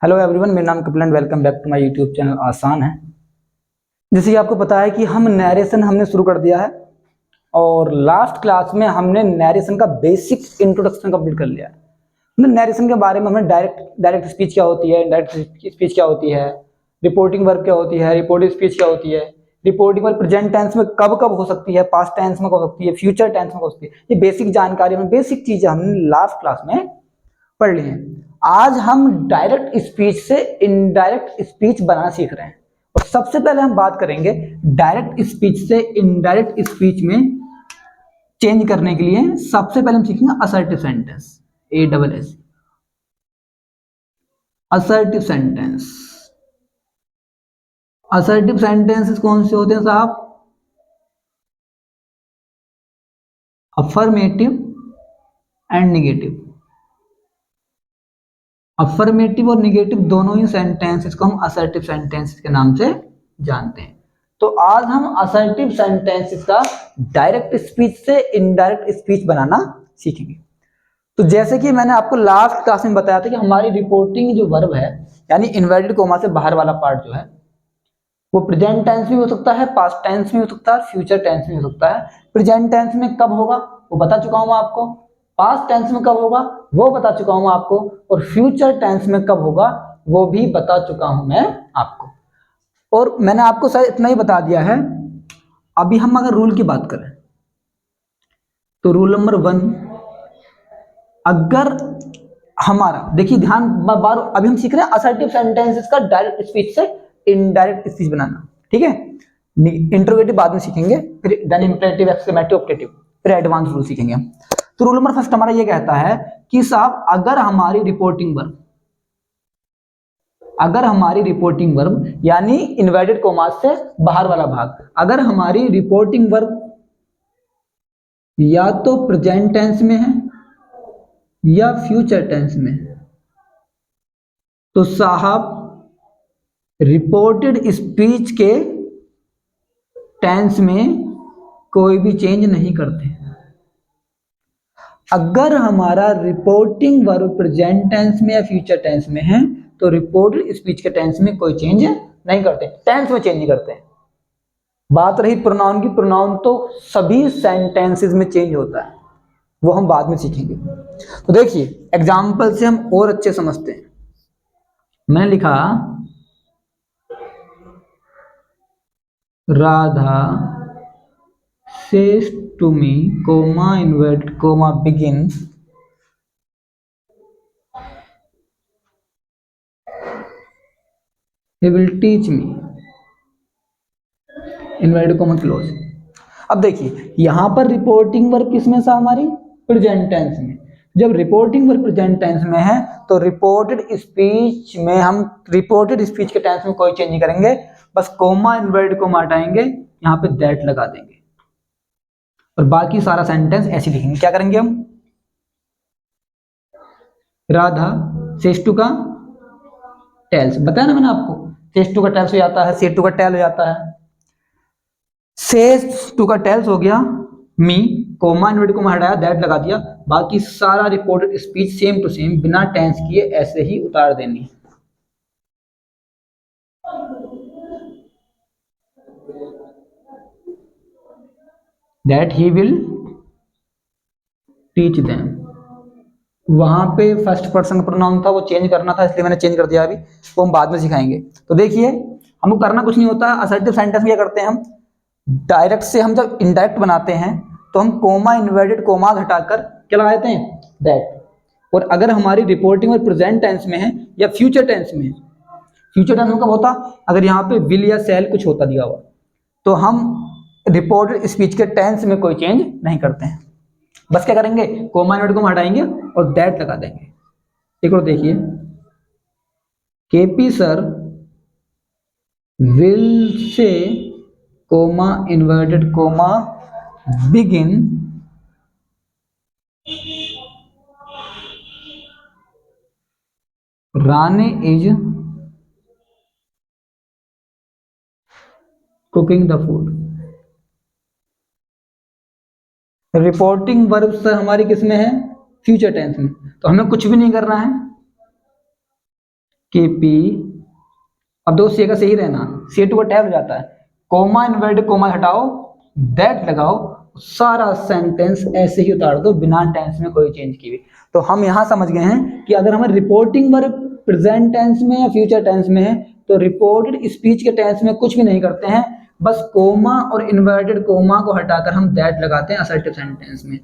Hello everyone, मेरा नाम Kapil and welcome back to my YouTube channel आसान है। जैसे कि आपको पता है कि हम नरेशन हमने शुरू कर दिया है और लास्ट क्लास में हमने नरेशन का बेसिक इंट्रोडक्शन कंप्लीट कर लिया है। हमने नरेशन के बारे में हमने डायरेक्ट स्पीच क्या होती है, इनडायरेक्ट स्पीच क्या होती है, रिपोर्टिंग वर्ब क्या होती है, रिपोर्टिव स्पीच क्या होती है, रिपोर्टिंग वर्ब प्रेजेंट टेंस में कब कब हो सकती है, पास्ट टेंस में हो सकती है, फ्यूचर टेंस में हो सकती है। ये बेसिक जानकारी, बेसिक चीजें हमने लास्ट क्लास में पढ़ ली हैं। आज हम डायरेक्ट स्पीच से इनडायरेक्ट स्पीच बनाना सीख रहे हैं और सबसे पहले हम बात करेंगे डायरेक्ट स्पीच से इनडायरेक्ट स्पीच में चेंज करने के लिए। सबसे पहले हम सीखेंगे assertive sentence, ASS assertive sentence. Assertive sentences कौन से होते हैं साहब? Affirmative and negative. अफर्मेटिव और निगेटिव दोनों ही सेंटेंसेस को हम असर्टिव सेंटेंसेस के नाम से जानते हैं। तो आज हम असर्टिव सेंटेंसेस का डायरेक्ट स्पीच से इनडायरेक्ट स्पीच बनाना सीखेंगे। तो जैसे कि मैंने आपको लास्ट क्लास में बताया था कि हमारी रिपोर्टिंग जो वर्ब है, यानी इन्वर्टेड कोमा से बाहर वाला पार्ट जो है, वो प्रेजेंट टेंस में हो सकता है, पास्ट टेंस में हो सकता है, फ्यूचर टेंस में हो सकता है। प्रेजेंट टेंस में कब होगा वो बता चुका हूं आपको, पास्ट टेंस में कब होगा वो बता चुका हूं आपको, और फ्यूचर टेंस में कब होगा वो भी बता चुका हूं मैं आपको। और मैंने आपको शायद इतना ही बता दिया है। अभी हम अगर रूल की बात करें तो रूल नंबर 1, अगर हमारा, देखिए ध्यान बार, अभी हम सीख रहे हैं असर्टिव सेंटेंसेस का डायरेक्ट स्पीच से इनडायरेक्ट स्पीच बनाना, ठीक है। इंट्रोगेटिव बाद में सीखेंगे, फिर देन इंपेरेटिव, एक्सक्लेमेटिव, ऑप्टेटिव, फिर एडवांस रूल सीखेंगे हम। तो रूल नंबर फर्स्ट हमारा ये कहता है कि साहब अगर हमारी रिपोर्टिंग वर्ब यानी इन्वर्टेड कोमास से बाहर वाला भाग, अगर हमारी रिपोर्टिंग वर्ब या तो प्रेजेंट टेंस में है या फ्यूचर टेंस में है, तो साहब रिपोर्टेड स्पीच के टेंस में कोई भी चेंज नहीं करते। अगर हमारा रिपोर्टिंग वर्ब प्रेजेंट टेंस में या फ्यूचर टेंस में है तो रिपोर्टेड स्पीच के टेंस में कोई चेंज नहीं करते, टेंस में चेंज नहीं करते। बात रही प्रोनाउन की, प्रोनाउन तो सभी सेंटेंसेस में चेंज होता है, वो हम बाद में सीखेंगे। तो देखिए एग्जाम्पल से हम और अच्छे समझते हैं। मैंने लिखा Radha says to me, comma inverted comma begin, he will teach me, inverted comma close. अब देखिए यहां पर रिपोर्टिंग वर्ब किसमें था? हमारी प्रेजेंट टेंस में। जब रिपोर्टिंग वर्ब प्रेजेंट टेंस में है तो रिपोर्टेड स्पीच में हम रिपोर्टेड स्पीच के टेंस में कोई चेंज नहीं करेंगे, बस कोमा इन्वर्टेड कोमा हटाएंगे, यहां पे दैट लगा देंगे और बाकी सारा सेंटेंस ऐसे लिखेंगे। क्या करेंगे हम? राधा सेज टू का टेल्स, बताया ना मैंने आपको, सेज टू का टेल्स हो जाता है, सेज टू का टेल हो जाता है, सेज टू का टेल्स हो गया, मी कोमा इन्वर्टेड कोमा हटाया, दैट लगा दिया, बाकी सारा reported speech same to same बिना टेंस किए ऐसे ही उतार देनी। That he will teach them, वहां पे फर्स्ट पर्सन प्रोनाउन था वो चेंज करना था, इसलिए मैंने चेंज कर दिया, अभी वो हम बाद में सिखाएंगे। तो देखिए हमको करना कुछ नहीं होता। असर्टिव सेंटेंस क्या करते हैं हम, डायरेक्ट से हम जब इनडायरेक्ट बनाते हैं तो हम कोमा इन्वर्टेड कोमा हटाकर क्या लगा देते हैं? दैट। और अगर हमारी रिपोर्टिंग और प्रेजेंट टेंस में है या फ्यूचर टेंस में है, फ्यूचर टेंस में कब होता? अगर यहाँ पे विल या सेल कुछ होता दिया हुआ तो हम रिपोर्टेड स्पीच के टेंस में कोई चेंज नहीं करते हैं, बस क्या करेंगे? कोमा इन्वर्टेड कोमा हटाएंगे और दैट लगा देंगे। एक और देखिए, KP sir will say coma inverted comma begin Rane is cooking the food. Reporting verb sir हमारी किस में है? फ्यूचर टेंस में, तो हमें कुछ भी नहीं करना है, के पी, अब दो सी का सही रहना, C2 का टैब हो जाता है, कोमा इन्वर्टेड कोमा हटाओ, दैट लगाओ, सारा सेंटेंस ऐसे ही उतार दो बिना टेंस में कोई चेंज किए। तो हम यहां समझ गए हैं कि अगर हमें रिपोर्टिंग वर्ब प्रेजेंट टेंस में या फ्यूचर टेंस में है तो रिपोर्टेड स्पीच के टेंस में कुछ भी नहीं करते हैं, बस कोमा और इन्वर्टेड कोमा को हटाकर हम दैट लगाते हैं असर्टिव सेंटेंस में।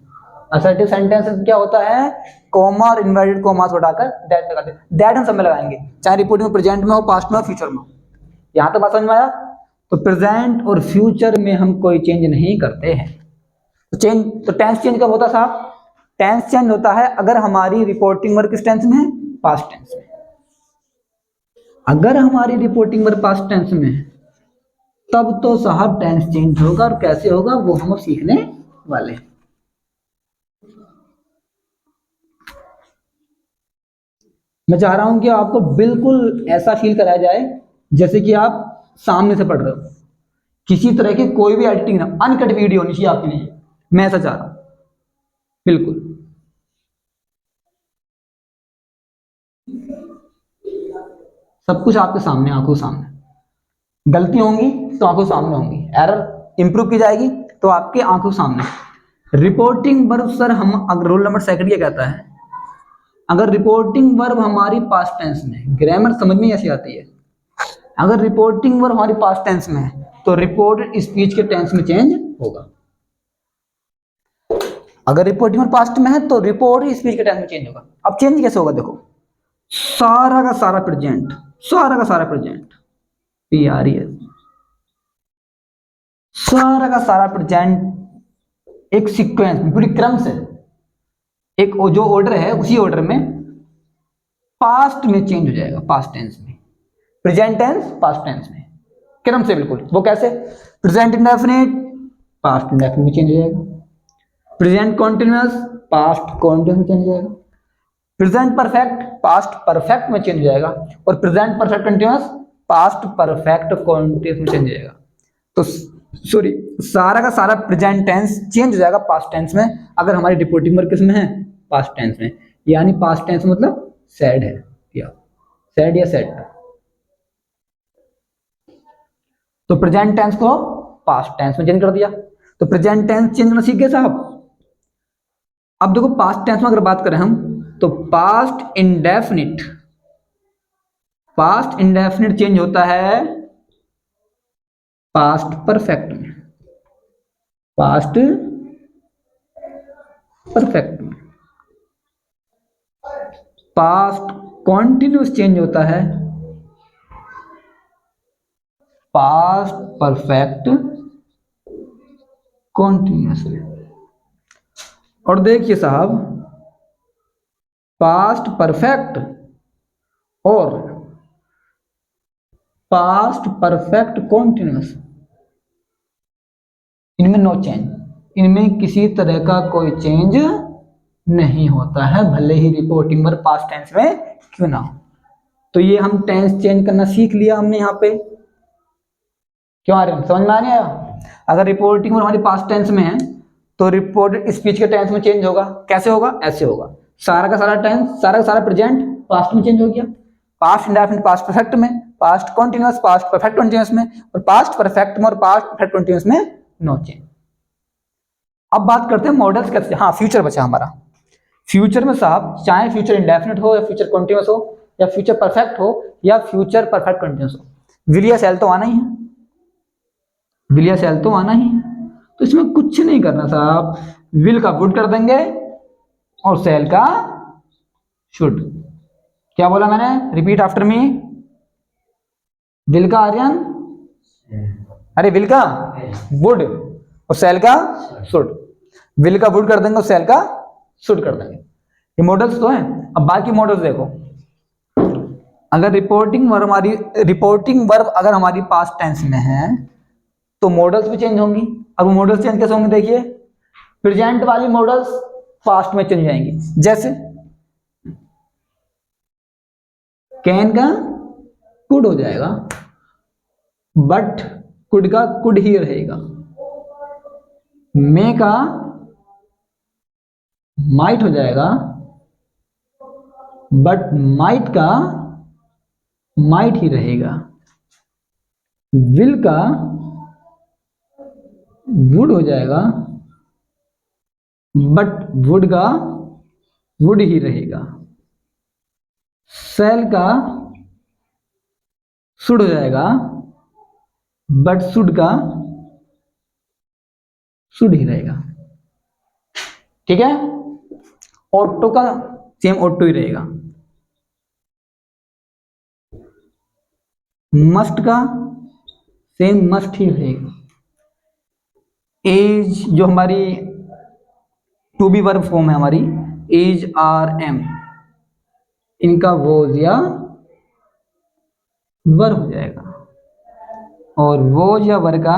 असर्टिव सेंटेंस क्या होता है, कोमा और इन्वर्टेड कोमा को हटाकर दैट लगाते हैं। दैट हम सब में लगाएंगे, चाहे रिपोर्टिंग में प्रेजेंट में हो, पास्ट में हो, फ्यूचर में हो। यहां तक बात समझ में आया? तो प्रेजेंट और फ्यूचर में हम कोई चेंज नहीं करते हैं। तो टेंस चेंज कब होता साहब? टेंस चेंज होता है अगर हमारी रिपोर्टिंग वर्ब किस टेंस में है, पास्ट टेंस में। अगर हमारी रिपोर्टिंग वर्ब पास्ट टेंस में है तब तो साहब टेंस चेंज होगा, और कैसे होगा वो हम सीखने वाले हैं। मैं चाह रहा हूं कि आपको बिल्कुल ऐसा फील कराया जाए जैसे कि आप सामने से पढ़ रहे हो, किसी तरह की कोई भी एडिटिंग ना, अनकट वीडियो होनी चाहिए आपके लिए, मैं ऐसा चाह रहा हूं बिल्कुल। सब कुछ आपके सामने, आंखों सामने। गलती होंगी तो आंखों सामने होंगी, एरर इंप्रूव की जाएगी तो आपके आंखों सामने। रिपोर्टिंग वर्ब सर, हम अगर रोल नंबर सेकंड ये कहता है, अगर रिपोर्टिंग वर्ब हमारी पास्ट टेंस में, ग्रामर समझ में ऐसी आती है, अगर रिपोर्टिंग वर्ब हमारी पास्ट टेंस में है तो रिपोर्टेड स्पीच के टेंस में चेंज होगा। अगर रिपोर्टिंग वर्ब पास्ट में है तो रिपोर्टेड स्पीच के टेंस में चेंज होगा। अब चेंज कैसे होगा देखो, सारा का सारा प्रेजेंट, सारा का सारा प्रेजेंट, PRES, सारा का सारा प्रेजेंट एक सीक्वेंस में, पूरी क्रम से, एक जो ऑर्डर है उसी ऑर्डर में पास्ट में चेंज हो जाएगा, पास्ट टेंस में, प्रेजेंट टेंस पास्ट टेंस में, क्रम से बिल्कुल। वो कैसे? प्रेजेंट इंडेफिनिट पास्ट इंडेफिनिट में चेंज हो जाएगा, प्रेजेंट कॉन्टिन्यूअस पास्ट कॉन्टिन्यूअस में चेंज हो जाएगा, प्रेजेंट परफेक्ट पास्ट परफेक्ट में चेंज हो जाएगा, और present perfect continuous past perfect continuous में चेंज हो जाएगा। तो सॉरी, सारा का सारा प्रेजेंट टेंस चेंज हो जाएगा पास्ट टेंस में अगर हमारी रिपोर्टिंग वर्ब किस में है, पास्ट टेंस में। यानी पास्ट टेंस मतलब सैड है, या सैड या सेड। तो प्रेजेंट टेंस को पास्ट टेंस में चेंज कर दिया, तो प्रेजेंट टेंस चेंज करना सीख गए साहब। अब देखो पास्ट टेंस में अगर बात करें हम तो past indefinite, past indefinite change होता है पास्ट परफेक्ट में, पास्ट परफेक्ट में। पास्ट कॉन्टिन्यूअस चेंज होता है पास्ट परफेक्ट कॉन्टिन्यूअस में। और देखिए साहब, पास्ट परफेक्ट और पास्ट परफेक्ट कॉन्टिन्यूअस, इनमें नो चेंज, इनमें किसी तरह का कोई चेंज नहीं होता है, भले ही रिपोर्टिंग वर्ब पास्ट टेंस में क्यों ना हो। तो ये हम टेंस चेंज करना सीख लिया हमने यहाँ पे। क्यों आ रहे हैं, समझ में आने आया? अगर रिपोर्टिंग वर्ब हमारी पास्ट टेंस में है तो रिपोर्टेड स्पीच के टेंस में चेंज होगा। कैसे होगा? ऐसे होगा, सारा का सारा टेंस, सारा का सारा प्रेजेंट पास्ट में चेंज हो गया, पास्ट इंडेफिनिट पास्ट परफेक्ट में, past continuous past perfect continuous में, और पास्ट परफेक्ट में और पास्ट परफेक्ट कॉन्टिन्यूअस में नो चेंज। अब बात करते हैं मॉडल्स कैसे। हाँ, फ्यूचर बचा हमारा। फ्यूचर में साहब चाहे फ्यूचर इंडेफिनिट हो या फ्यूचर कॉन्टिन्यूअस हो या फ्यूचर परफेक्ट हो या फ्यूचर परफेक्ट कॉन्टिन्यूअस हो, विल या शैल तो आना ही है, विल या शैल तो आना ही है। तो इसमें कुछ नहीं करना साहब, विल का वुड कर देंगे और शैल का शुड। क्या बोला मैंने? Repeat after me. विल का आर्यन, अरे विल का वुड और शैल का शुड। विल का वुड कर देंगे और शैल का शुड कर देंगे। ये मॉडल्स तो हैं। अब बाकी मॉडल्स देखो, अगर रिपोर्टिंग वर्ब अगर हमारी पास्ट टेंस में है तो मॉडल्स भी चेंज होंगी। अब मॉडल्स चेंज कैसे होंगे देखिए, प्रेजेंट वाली मॉडल्स पास्ट में चेंज जाएंगी, जैसे कैन का कुड हो जाएगा, बट कुड का कुड ही रहेगा, मे का माइट हो जाएगा, बट माइट का माइट ही रहेगा। विल का वुड हो जाएगा, बट वुड का वुड ही रहेगा। शैल का शुड हो जाएगा, बट शुड का शुड ही रहेगा। ठीक है। ऑटो का सेम ऑटो ही रहेगा। मस्ट का सेम मस्ट ही रहेगा। एज जो हमारी टू बी वर्ब फॉर्म है हमारी, एज आर एम, इनका वोज या वर हो जाएगा, और वोज या वर का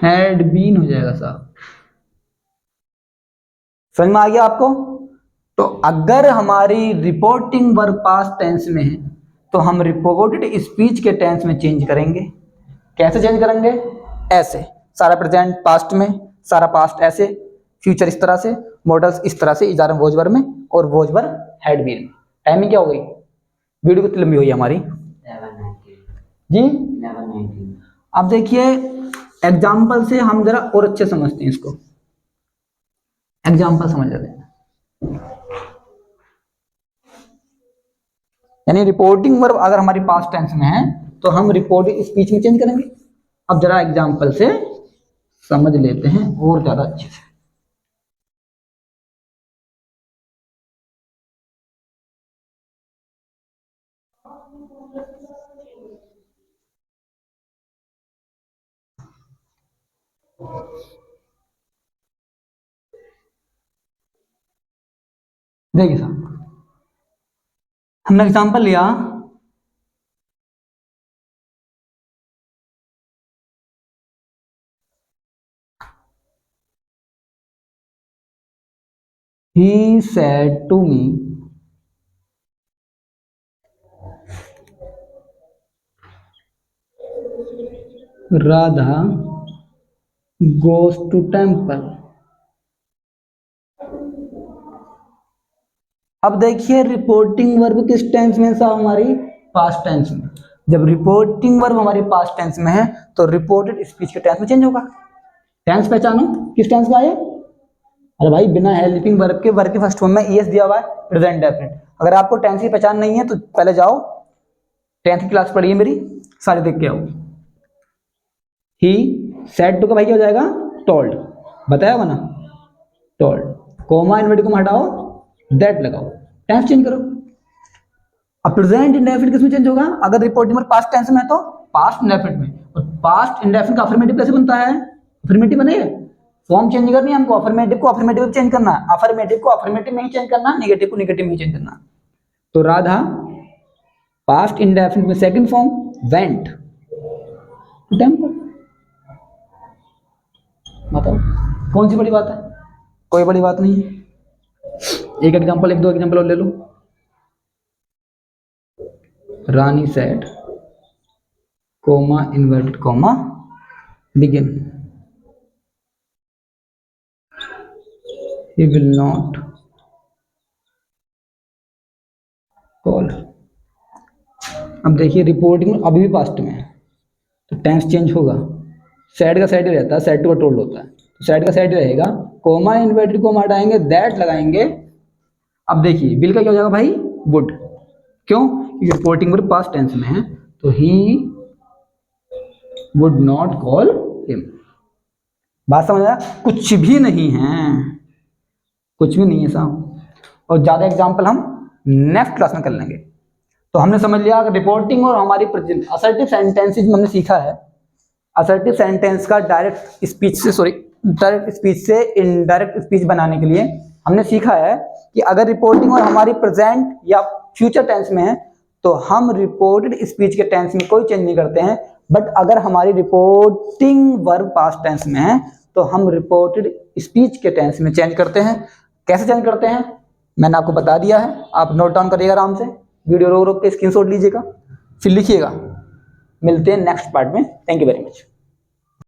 हैड बीन हो जाएगा साहब। समझ में आ गया आपको? तो अगर हमारी रिपोर्टिंग वर्ब पास्ट टेंस में है तो हम रिपोर्टेड स्पीच के टेंस में चेंज करेंगे। कैसे चेंज करेंगे? ऐसे, सारा प्रेजेंट पास्ट में, सारा पास्ट ऐसे, फ्यूचर इस तरह से, मॉडल्स इस तरह से, इजारा वोज वर्ब में और वोज वर्ब हैड बीन में। टाइमिंग क्या हो गई? वीडियो कितनी लंबी हुई है हमारी? 11:19 जी। 11:19। अब देखिए एग्जाम्पल से हम जरा और अच्छे समझते हैं इसको। एग्जाम्पल समझ लेते हैं। यानी रिपोर्टिंग वर्ब अगर हमारी पास्ट टेंस में है तो हम रिपोर्टिंग स्पीच में चेंज करेंगे। अब जरा एग्जाम्पल से समझ लेते हैं और ज्यादा अच्छे से। देखिए साहब, हमने एग्जाम्पल लिया, he said to me Radha goes to temple। अब देखिए रिपोर्टिंग वर्ब किस टेंस में साहब? हमारी पास्ट टेंस में। जब रिपोर्टिंग वर्ब हमारी पास्ट टेंस में है तो रिपोर्टेड स्पीच के टेंस में चेंज होगा। टेंस पहचानो किस टेंस का है? अरे भाई बिना हेल्पिंग वर्ब के वर्ब के फर्स्ट फॉर्म में ईएस दिया हुआ है, प्रेजेंट डेफिनेट। अगर आपको टेंस की पहचान नहीं है तो पहले जाओ 10th क्लास पढ़िए मेरी, सारे देख के आओ। ही सेड टू का भाई क्या हो जाएगा? टोल्ड, बताया हुआ ना, टोल्ड। कोमा इन्वर्टेड कोमा हटाओ, दैट लगाओ, टेंस चेंज करो। अब प्रेजेंट इंडेफिनिट किसमें चेंज होगा? अगर रिपोर्टिंग में पास्ट टेंस में है तो पास्ट इंडेफिनिट में। और पास्ट इंडेफिनिट का अफर्मेटिव कैसे बनता है? अफर्मेटिव बनेगा, फॉर्म चेंज करनी है हमको। अफर्मेटिव को अफर्मेटिव में चेंज करना है, अफर्मेटिव को अफर्मेटिव में ही चेंज करना, नेगेटिव को नेगेटिव में ही चेंज करना। तो राधा पास्ट इंडेफिनिट में second form went to temple. बताओ कौन सी बड़ी बात है? कोई बड़ी बात नहीं है। एक एग्जांपल, एक दो एग्जांपल और ले लो। Rani said comma inverted comma begin, he will not call। अब देखिए रिपोर्टिंग अभी भी पास्ट में है तो टेंस चेंज होगा। सैड का सैड ही रहता है, सैड टू का टोल्ड होता है, तो सैड का सैड रहेगा। कोमा इन्वर्टेड कोमा हटाएंगे, दैट लगाएंगे। अब देखिए विल का क्या हो जाएगा भाई? वुड। क्यों? क्योंकि रिपोर्टिंग वर्ब पास्ट टेंस में है तो he would not call him. बात समझ आया? कुछ भी नहीं है, कुछ भी नहीं है साहब। और ज्यादा एग्जांपल हम नेक्स्ट क्लास में कर लेंगे। तो हमने समझ लिया कि रिपोर्टिंग और हमारी प्रेजेंट असर्टिव सेंटेंसेज में हमने सीखा है। असर्टिव सेंटेंस का डायरेक्ट स्पीच से इनडायरेक्ट स्पीच बनाने के लिए हमने सीखा है कि अगर रिपोर्टिंग और हमारी प्रेजेंट या फ्यूचर टेंस में है तो हम रिपोर्टेड स्पीच के टेंस में कोई चेंज नहीं करते हैं। बट अगर हमारी रिपोर्टिंग वर्ब पास्ट टेंस में है तो हम रिपोर्टेड स्पीच के टेंस में चेंज करते हैं। कैसे चेंज करते हैं मैंने आपको बता दिया है, आप नोट डाउन करिएगा आराम से, वीडियो रोक रोक के स्क्रीनशॉट लीजिएगा, फिर लिखिएगा। मिलते हैं नेक्स्ट पार्ट में। Thank you very much.